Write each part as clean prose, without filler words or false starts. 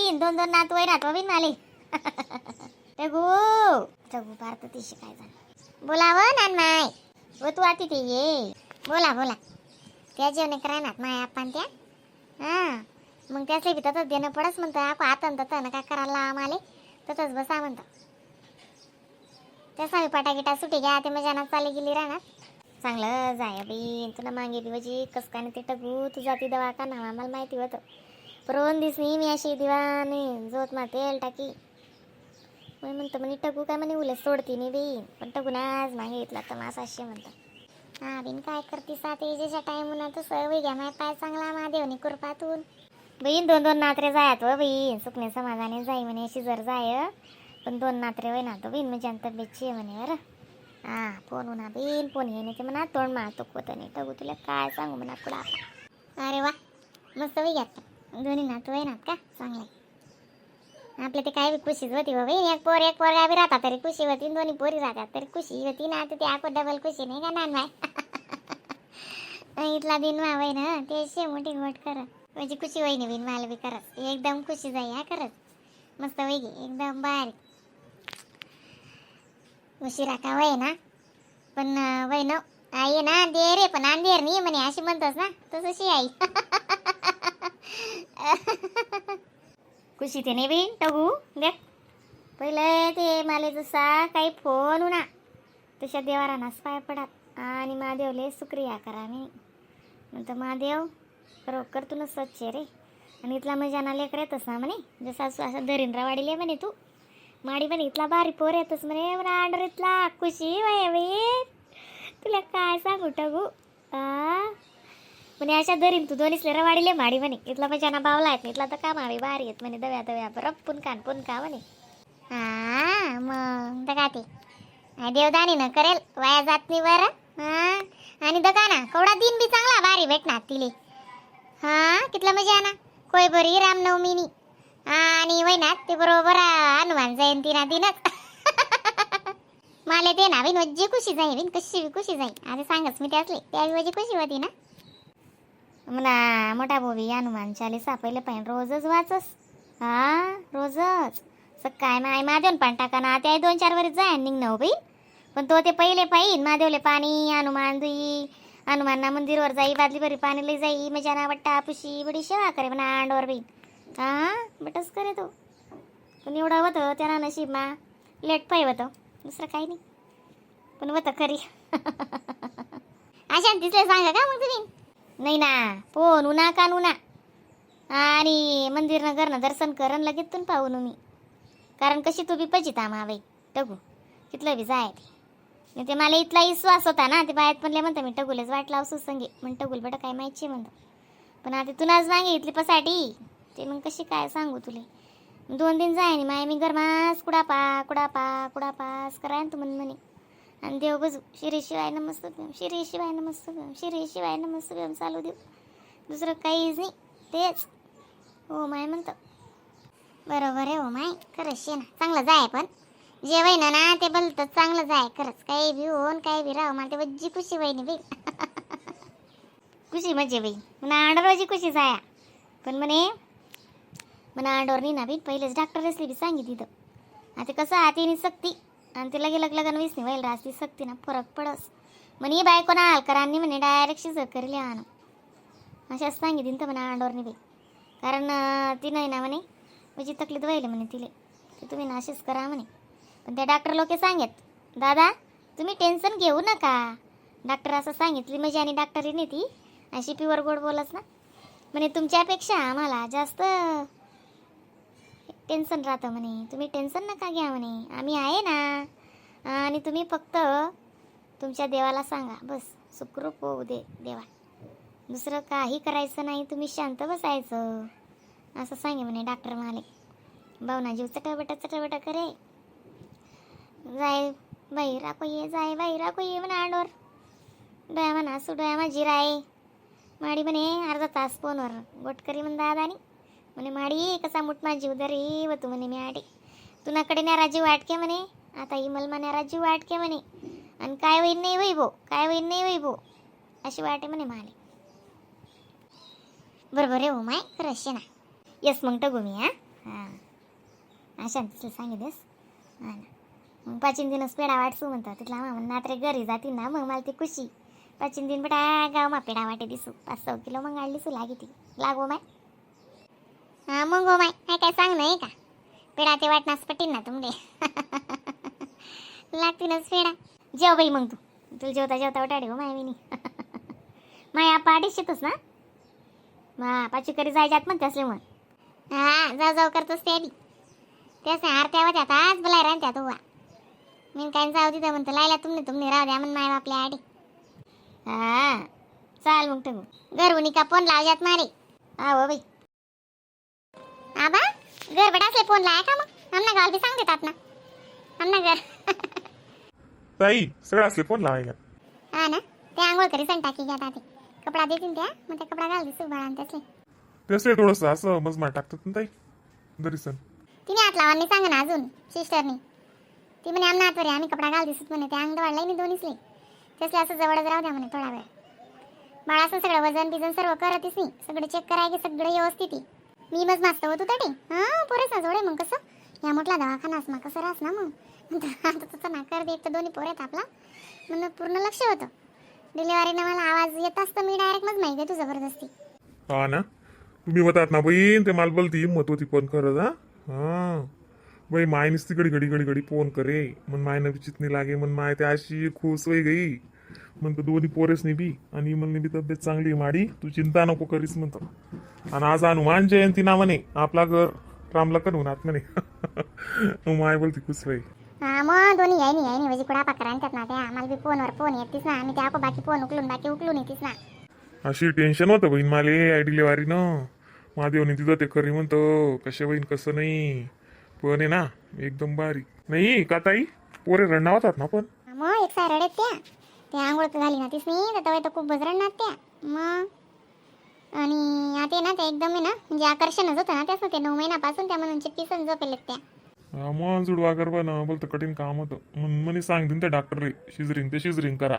बहीण, 2-2 नातू आहे नातू बहीण माले. टगू टगू भारत ती शिकायचा बोलावं नान माय. व तू आती ते ये बोला बोला. त्या जेवणे करा नात माय आपण त्या. हां मग त्याचे बी तसंच देणं पडस म्हणतं. आपण आता तसं काय करायला आम्हाला तसंच बसा म्हणतं. त्याचा बी पटागिटा सुटी घ्या ते मजानात चाली गेली राहणार. चांगलं जाय बी तुला मागे दिवशी कस काय ते टगू तू जाती दवाखाना आम्हाला माहिती होतं. परवून दिसनी मी अशी दिवाने जोत मा तेल टाकी. मग म्हणतं म्हणे टगू काय म्हणे उलट सोडती नाही बी. पण टगू ना आज मागे घेतला तर मासा असे म्हणतं. हा बिन काय करते सात एजेच्या टाईम म्हणा तर सवय घ्या माय पाय चांगला महादेवनी कृपातून. बहीण 2-2 नात्रे जायत व बहीण सुकणे समाधाने जाई म्हणे अशी जर जाय. पण 2 नात्रे वय ना तो बहीण म्हणजे तब्येतची आहे म्हणे. बरं हां फोन होणार बहीण फोन हे नाही ते म्हणा तोंड मारतो होतं नाही टगू तुला काय सांगू म्हणा पुढं. अरे वा मस्त वय घ्यात दोन्ही नातू आहे ना का चांगलं. आपल्या ते काय बी खुशीच होती बाबा. एक पोरगा बी राहतात तरी खुशी होती. दोन्ही पोरी राहतात तरी खुशी होती ना. ते आको डबल खुशी नाही का नान बाय. इथला दिन मावय ना ते शे मोठी मोठ कर म्हणजे खुशी होई नाही बिन मला बी करत एकदम खुशी जाई. हा करत मस्त वय घे एकदम बारीक. उशिरा का वय ना पण वय न आई ना दे रे पण अंधेर नाही म्हणे अशी म्हणतोस ना तशी आई. खुशी ते नाही बहीण टगू देख पहिले ते मला जसा काही फोन होना तशा देवारा नाच पाय पडात आणि महादेवले सुक्रिया करा मी म्हणतं महादेव खरोखर तू न स्वच्छ रे. आणि इथला मजाना लेकर येतस ना म्हणे जसा असं धरींद्र वाढीले म्हणे तू माडी म्हणे इथला भारी पोर येतस म्हणे म्हणा अंडर इथला खुशी वय बाई तुला काय सांगू टगू. म्हणे अशा धरीन तू दोन्हीच रवाडीले माडी म्हणे इथला मजाना बावला आहेत इथला तर का मावी भारी येत म्हणे दव्या दव्या बरं पुनका म्हणे. हां मग दगा ते देवदानी न करेल वाया जात नाही बरं. हां आणि दगा ना कवडा दिन बी चांगला भारी भेटणार तिले. हां कितला मजा ना कोय बरी रामनवमीनी आणि वैनात ते बरोबर हनुमान जयंती ना दिनच. मला ते ना बिन वज्जी खुशी जाई बिन कशी बी खुशी जाई. आता सांगच मी त्यासले त्या वजी खुशी होती ना म्हणा मोठा बोबी हनुमान चालीसा पहिले पाहिजे रोजच वाचस. हां रोजच सकाळी माय महादेवन पाणी टाका ना त्या 2-4 वरीच जाय निघणं बाई. पण तो ते पहिले पाहिन महादेवले पाणी हनुमान दुई हनुमानना मंदिरवर जाई बादली भरी पाणी लई जाई मजाना वाट्टा पुशी बडी सेवा करे म्हणा अंडवर बहीण. हां बटच करे तो पण एवढं होतं त्यांना नशीब मा लेट पाय होतं दुसरं काही नाही पण होतं खरी. अशा तिसले सांगा का मग तुम्ही नाही ना फोन उन्हा कान उन्हा आणि मंदिर न घरनं दर्शन करण लगेच तून पाहून मी. कारण कशी तू बी पचिता माबाई टगू तिथलं बी जाय ते मला इथला विश्वास होता ना ते बायात म्हणले म्हणतं मी टगूलेच वाट लावसू संगे मग टगूल बट काय माहिती म्हणतं. पण आता तू नाच मागे इथली पसाठी ते मग कशी काय सांगू तुले 2 दिन जाय आणि माय मी गरमास कुडापास कराय तू म्हणे. आणि देव बजू शिरी शिवाय नमस्तभ्यम शिरी शिवाय नमस्तभ्यम शिरी शिवाय नमस्तभ्यम चालू देऊ दुसरं काहीच नाही तेच. हो माय म्हणतं बरोबर आहे हो माय खरंच शे ना चांगलं जाय पण जेवाय ना ना ते बोलतं चांगलं जाय खरंच काही बी होऊन काही बी राह मला ते वज्जी खुशी वहिनी बाई. खुशी म्हणजे बाई म्हणा अंडरवाजी खुशी जाया पण म्हणा अंडोर नाही ना बी पहिलेच डॉक्टर असले बी सांगित तिथं आता कसं आतीनी सक्ती आणि ते लगे लगन वीस नाही व्हायला राहती सक्ती ना फरक पडस म्हणे बायको ना हलकरांनी म्हणे डायरेक्ट शिजर करेल आण अशाच सांगितलं तर म्हणा अंडोर नाही बाई. कारण ती नाही ना म्हणे म्हणजे तकलीफ व्हायला म्हणे तिले ते तुम्ही नाशीच करा म्हणे. पण त्या डॉक्टर लोके सांगत दादा तुम्ही टेन्शन घेऊ नका डॉक्टर असं सांगितली म्हणजे आणि डॉक्टरीने ती अशी प्युअर गोड बोलच ना म्हणे तुमच्यापेक्षा आम्हाला जास्त टेन्शन राहतं म्हणे तुम्ही टेन्शन नका घ्या म्हणे आम्ही आहे ना आणि तुम्ही फक्त तुमच्या देवाला सांगा बस सुखरूप होऊ दे देवा दुसरं काही करायचं नाही तुम्ही शांत बसायचं असं सांगे म्हणे डॉक्टर म्हणाले. भावना जीव चटबटा करे जाय बाई राखो ये जाय बाई राखो ये म्हणा अंडवर डोया म्हणा डोया माझी राय माडी म्हणे अर्धा तास फोनवर गोटकरी म्हण दादानी म्हणे माडी कसा मुठमा जीव दरी व तू म्हणे मी आडी तुनाकडे न्यारा जीव वाटके म्हणे आता इमल मा न्यारा जीव वाटके म्हणे आणि काय होईन नाही वै भो अशी वाटे म्हणे माले. बरोबर आहे हो माय खरंच ना यस मग टगू मी हां हां शांतीला सांगितलंस हां ना. मग 5 दिनच पेढा वाटसू म्हणतात तिथला मग नात्रे घरी जातील ना मग मला ती खुशी 5 दिन बेटा गावमा पेढा वाटे दिसू 5-6 किलो मग आणली सू लागी ती लागो माय. हां मग हो माय काय सांग नाही का पेढा ते वाटणास पटीन ना तुमले लागतीनच पेढा. जेव बाई मग तू तुला जेवता जेवता उठाडे हो माय मी माय आपा अडीच येतोस ना हा पाची करी जायच्यात मग त्यासले मग हां जाऊ जाऊ करतोस ते बी त्याच आरत्या होत्यात आज बोलाय राहत्यात हुआ मी काय जाऊ तिथं म्हणतो लायला तुमने राहू द्या म्हण माय बापल्या आडी. हां चाल मग तुम्ही घरवणी का फोन लावल्यात मारे हो बाई आबा घर बडासले फोन लाया का मग आमना गावाला बी सांग देतात ना आमना घर ताई सगळं असले फोन लावायला. हा ना ते आंघोळ करी सण टाकी घ्या ते कपडा देतील त्या मग ते कपडा घाल दिसू बाळान त्यासले त्यासले थोडंसं असं मजमार टाकतात ना ताई दरीसन. तिने हात लावानी सांग ना अजून सिस्टरनी ती म्हणे आमना हातवर आम्ही कपडा घाल दिसत म्हणे ते अंग वाढलाय मी दोन्हीसले त्यासले असं जवळच राहू द्या म्हणे थोडा वेळ बाळाचं सगळं वजन बिजन सर्व करतच नाही सगळं चेक करायचे सगळं व्यवस्थित मी मज मास्त होतो तटे हां पोरेसा जोडे मग कसं या म्हटला दवाखानास मग कसं राहस ना मग आता तसं ना कर दे एक तर दोन्ही पोरेत आपला म्हणून पूर्ण लक्ष होतं डिलिव्हरीनं मला आवाज येत असतं मी डायरेक्ट मग माहिती तू जबरदस्ती. हा ना तुम्ही होतात ना बहीण ते मला बोलती हिंमत होती फोन करत हां बाई माय नुसती घडी फोन करे मन मायनं विचित लागे मन माय ते अशी खुश होई गई म्हणतो दोन्ही पोरेस बी आणि म्हणली बी तब्येत चांगली माडी तू चिंता नको करीस म्हणतो. आणि आज हनुमान जयंती ना म्हणे आपला घर रामला करून आत म्हणे माय बोलती खुश होई. हां मग दोन्ही याय नाही म्हणजे कुडा पाकरा आणतात ना त्या आम्हाला बी फोनवर फोन येतीस ना आम्ही त्या बाकी फोन उकलून येतीस ना अशी टेन्शन होतं बहीण माले आय डिलिव्हरीनं महादेवने तिथं ते खरी म्हणतो कशा बहीण कसं नाही पण आहे ना एकदम बारीक नाही का ताई पोरे रडणं होतात ना पण मग एक साय रडेत त्या आंघोळ घाली ना तीच नाही तर खूप बजरडणार त्या मग आणि आता ना ते एकदम आहे ना म्हणजे आकर्षणच होतं ना त्याचं ते 9 महिन्यापासून त्या म्हणून चिप्पीसन झोपेलेत त्या मग जुडवा गरबा ना बोलतं कठीण काम होतं म्हणून म्हणे सांगतील त्या डॉक्टर शिजरिंग करा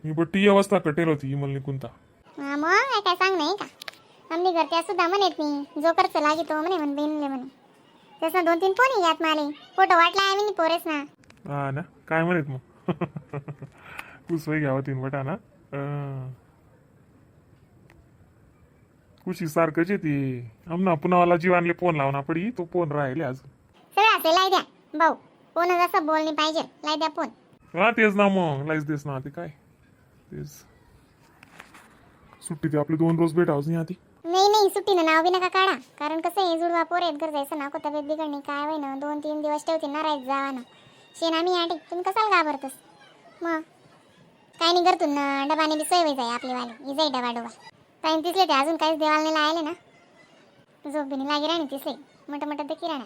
मी बट्टी अवस्था कटेल होती ही मला कोणता. हां मग काय सांग नाही का आमनी घर त्या सुद्धा म्हणत नाही जो खर्च लागी तो म्हणे म्हण बहिणले म्हणे तसं 2-3 फोन यात माले फोटो वाटला आम्ही नाही पोरेस ना. हा ना काय म्हणत मग कुसवाई घ्यावं 3 बटा ना खुशी सारखंच येते आमना पुन्हा जीवानले फोन लावना पडी तो फोन राहिले अजून सगळं असे लाई द्या भाऊ फोन असं बोलणे पाहिजे लाई द्या फोन. हा तेच ना मग लाईच देस ना ते काय तेच सुट्टी ते आपले 2 रोज भेटावच नाही आधी नाही सुट्टीनं नाव बी नका काढा कारण कसं आहे जुडवा पोर आहेत घर जायचं ना तब्येत बिघडणे काय होय ना 2-3 दिवस ठेवते ना राहायचं जावा ना शेण आम्ही आठी तुम्ही कसाल घाबरतस मग काय नाही करतो ना डबाने बी सोय जाय आपली वाली जाई डबा टाईम तिसले ते अजून काहीच देवाला नाही लायले ना झोप बी नाही लागे राहणे तिसले मोठं ते किराणा